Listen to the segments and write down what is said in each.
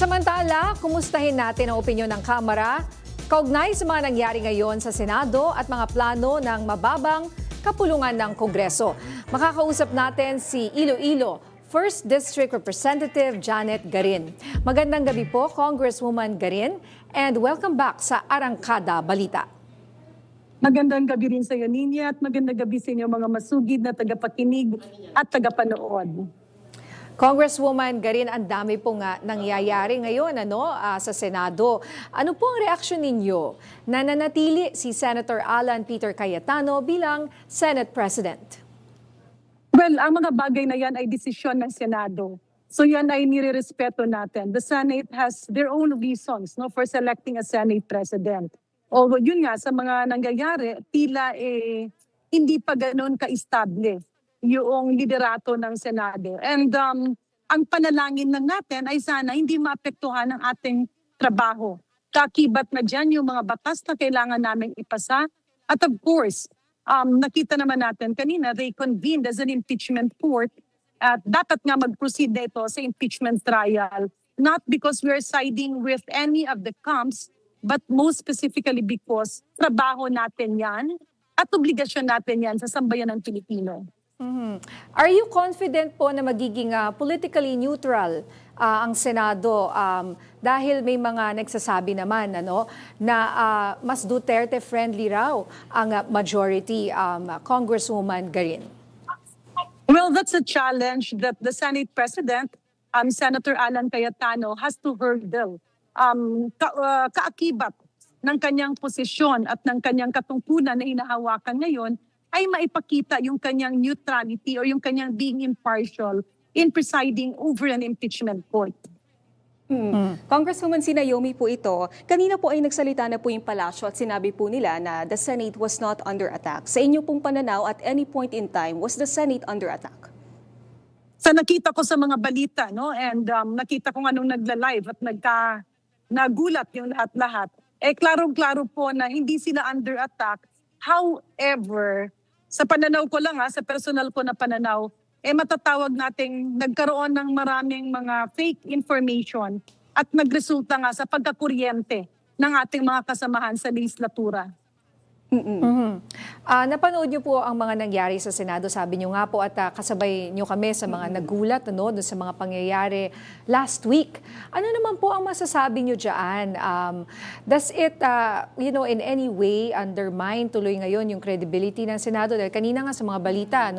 Samantala, kumustahin natin ang opinyon ng Kamara kaugnay sa mga nangyari ngayon sa Senado at mga plano ng mababang kapulungan ng Kongreso. Makakausap natin si Iloilo 1st District Representative Janet Garin. Magandang gabi po, Congresswoman Garin, and welcome back sa Arangkada Balita. Magandang gabi rin sa iyo, Ninya, at magandang gabi sa inyo mga masugid na tagapakinig at tagapanood. Congresswoman Garin, ang dami po nga nangyayari ngayon sa Senado. Ano po ang reaksyon ninyo na nanatili si Senator Alan Peter Cayetano bilang Senate President? Well, ang mga bagay na yan ay desisyon ng Senado. So yan ay nirerespeto natin. The Senate has their own reasons for selecting a Senate President. Although yun nga, sa mga nangyayari, tila hindi pa ganoon ka-establish yung liderato ng Senado. And ang panalangin lang natin ay sana hindi maapektuhan ang ating trabaho. Kakibat na dyan yung mga batas na kailangan namin ipasa. At of course, nakita naman natin kanina, they convened as an impeachment court. At dapat nga mag-proceed na ito sa impeachment trial. Not because we're siding with any of the camps, but most specifically because trabaho natin yan at obligasyon natin yan sa sambayan ng Pilipino. Are you confident po na magiging politically neutral ang Senado dahil may mga nagsasabi naman na mas Duterte-friendly raw ang majority, Congresswoman Garin? Well, that's a challenge that the Senate President, Senator Alan Cayetano, has to hurdle. Kaakibat ng kanyang posisyon at ng kanyang katungkulan na hinahawakan ngayon ay maipakita yung kanyang neutrality or yung kanyang being impartial in presiding over an impeachment court. Congresswoman Sinayomi po ito, kanina po ay nagsalita na po yung palasyo at sinabi po nila na the Senate was not under attack. Sa inyo pong pananaw, at any point in time, was the Senate under attack? Sa nakita ko sa mga balita, and nakita ko nga nung nagla-live at nagulat yung lahat-lahat, klarong-klaro po na hindi sila under attack. However, sa pananaw ko lang, sa personal ko na pananaw, matatawag nating nagkaroon ng maraming mga fake information at nagresulta nga sa pagkakuryente ng ating mga kasamahan sa legislatura. Napanood niyo po ang mga nangyari sa Senado, sabi niyo nga po, at kasabay niyo kami sa mga nagulat doon sa mga pangyayari last week. Ano naman po ang masasabi niyo dyan? Does it, in any way undermine tuloy ngayon yung credibility ng Senado? Dahil kanina nga sa mga balita,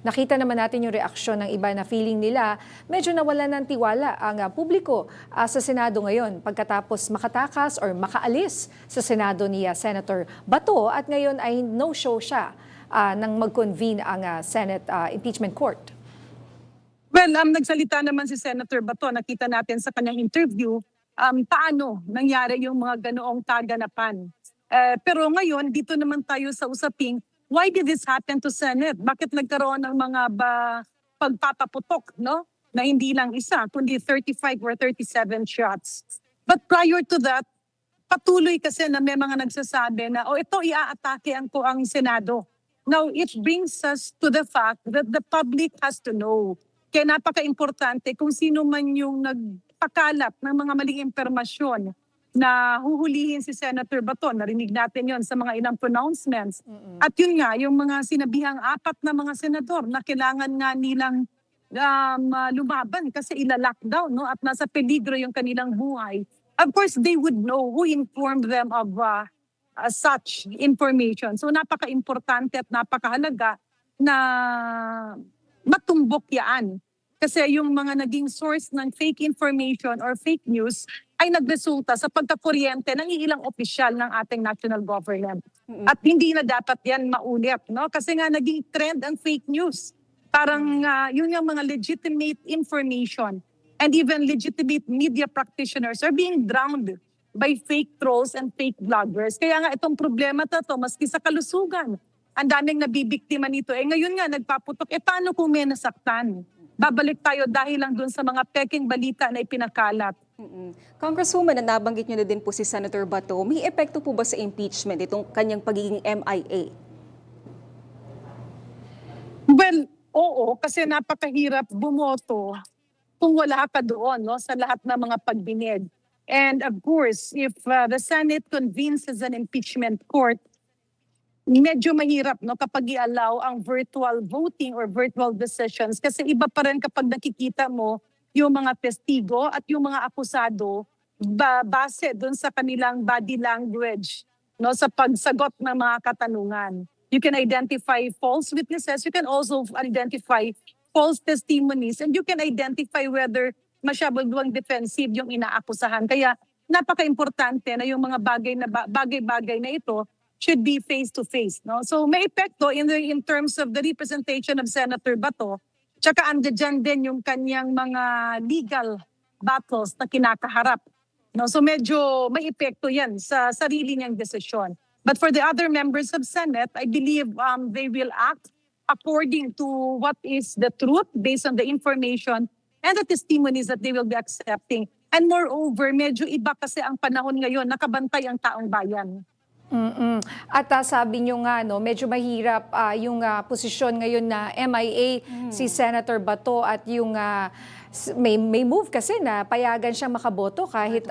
nakita naman natin yung reaksyon ng iba na feeling nila medyo nawala ng tiwala ang publiko sa Senado ngayon pagkatapos makatakas or makaalis sa Senado ni Senator Bato at ngayon ay no-show siya nang mag-convene ang Senate Impeachment Court. Well, nagsalita naman si Senator Bato, nakita natin sa kanyang interview, paano nangyari yung mga ganoong kaganapan. Pero ngayon, dito naman tayo sa usaping, why did this happen to Senate? Bakit nagkaroon ng mga pagpapaputok, na hindi lang isa, kundi 35 or 37 shots. But prior to that, patuloy kasi na may mga nagsasabi na, ito iaatake ang Senado. Now, it brings us to the fact that the public has to know. Kaya napaka-importante kung sino man yung nagpakalat ng mga maling impormasyon na huhulihin si Senator Bato. Narinig natin yon sa mga ilang pronouncements. At yun nga, yung mga sinabihang 4 na mga senador na kailangan nga nilang lumaban kasi ila-lockdown at nasa peligro yung kanilang buhay. Of course, they would know who informed them of such information. So napaka-importante at napakahalaga na matumbok yan. Kasi yung mga naging source ng fake information or fake news ay nagresulta sa pagkakuryente ng ilang opisyal ng ating national government. At hindi na dapat yan maulit. Kasi nga naging trend ang fake news. Parang yun yung mga legitimate information and even legitimate media practitioners are being drowned by fake trolls and fake bloggers. Kaya nga itong problema to, maski sa kalusugan, ang daming nabibiktima nito. Ngayon nga nagpaputok, paano kung may nasaktan? Babalik tayo dahil lang dun sa mga peking balita na ipinakalat. Congresswoman, nabanggit niyo na din po si Senator Bato. May epekto po ba sa impeachment itong kanyang pagiging MIA? Well, oo, kasi napakahirap bumoto kung wala ka doon, no, sa lahat ng mga pagbinid. And of course, if the Senate convenes an impeachment court, medyo mahirap, no, kapag i-allow ang virtual voting or virtual decisions, kasi iba pa rin kapag nakikita mo yung mga testigo at yung mga akusado base doon sa kanilang body language, no, sa pagsagot ng mga katanungan. You can identify false witnesses, you can also identify false testimonies, and you can identify whether masyadong defensive yung inaakusahan. Kaya napaka-importante na yung mga bagay-bagay na ito should be face-to-face. No? So may epekto in terms of the representation of Senator Bato, tsaka andyan din yung kanyang mga legal battles na kinakaharap. No? So medyo may epekto yan sa sarili niyang desisyon. But for the other members of Senate, I believe they will act according to what is the truth based on the information and the testimonies that they will be accepting. And moreover, medyo iba kasi ang panahon ngayon, nakabantay ang taong bayan. At sabi nyo nga, no, medyo mahirap yung posisyon ngayon na MIA si Senator Bato at yung may move kasi na payagan siyang makaboto kahit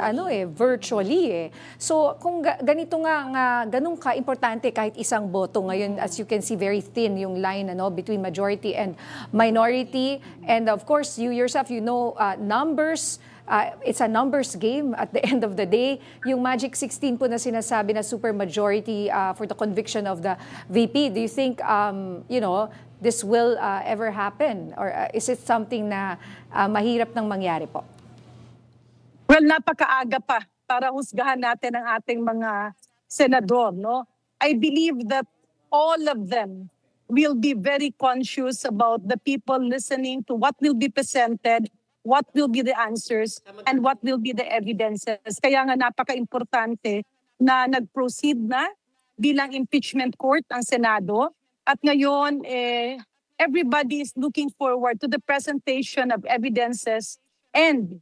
virtually. So kung ganito nga ganun ka importante kahit isang boto ngayon, as you can see, very thin yung line between majority and minority, and of course you yourself, numbers. It's a numbers game at the end of the day. Yung Magic 16 po na sinasabi na supermajority for the conviction of the VP, do you think, this will ever happen? Or is it something na mahirap nang mangyari po? Well, napakaaga pa para husgahan natin ang ating mga senador, no? I believe that all of them will be very conscious about the people listening to what will be presented, what will be the answers, and what will be the evidences. Kaya nga napaka-importante na nag-proceed na bilang impeachment court ang Senado. At ngayon, everybody is looking forward to the presentation of evidences and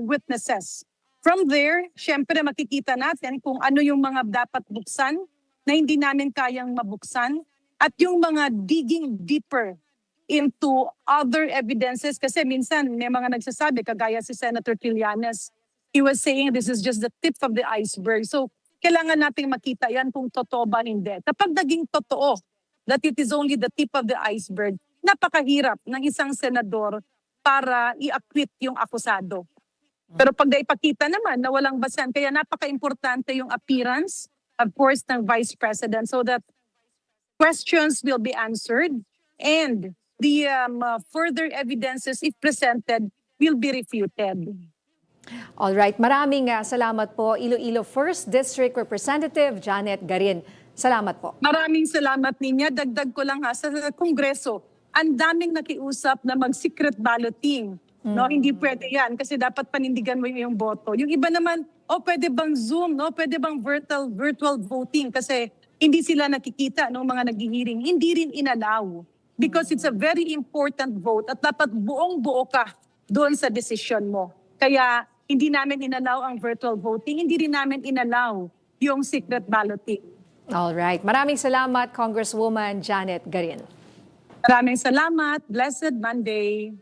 witnesses. From there, syempre makikita natin kung ano yung mga dapat buksan na hindi namin kayang mabuksan, at yung mga digging deeper into other evidences, kasi minsan may mga nagsasabi, kagaya si Senator Trillanes, he was saying this is just the tip of the iceberg. So kailangan nating makita yan kung totoo ba hindi. Kapag naging totoo that it is only the tip of the iceberg, napakahirap ng isang senador para i-acquit yung akusado. Pero pag naipakita naman na walang basehan, kaya napaka-importante yung appearance, of course, ng Vice President, so that questions will be answered and the further evidences, if presented, will be refuted. All right, maraming salamat po, Iloilo 1st District Representative Janet Garin. Salamat po. Maraming salamat niya. Dagdag ko lang sa Kongreso, ang daming nakiusap na mag-secret balloting. No, hindi pwede yan kasi dapat panindigan mo yung boto. Yung iba naman, pwede bang Zoom, no? Pwede bang virtual voting kasi hindi sila nakikita ng mga naghihiring. Hindi rin inalaw. Because it's a very important vote at dapat buong-buo ka doon sa decision mo. Kaya hindi namin inalaw ang virtual voting, hindi rin namin inalaw yung secret balloting. All right. Maraming salamat, Congresswoman Janet Garin. Maraming salamat. Blessed Monday.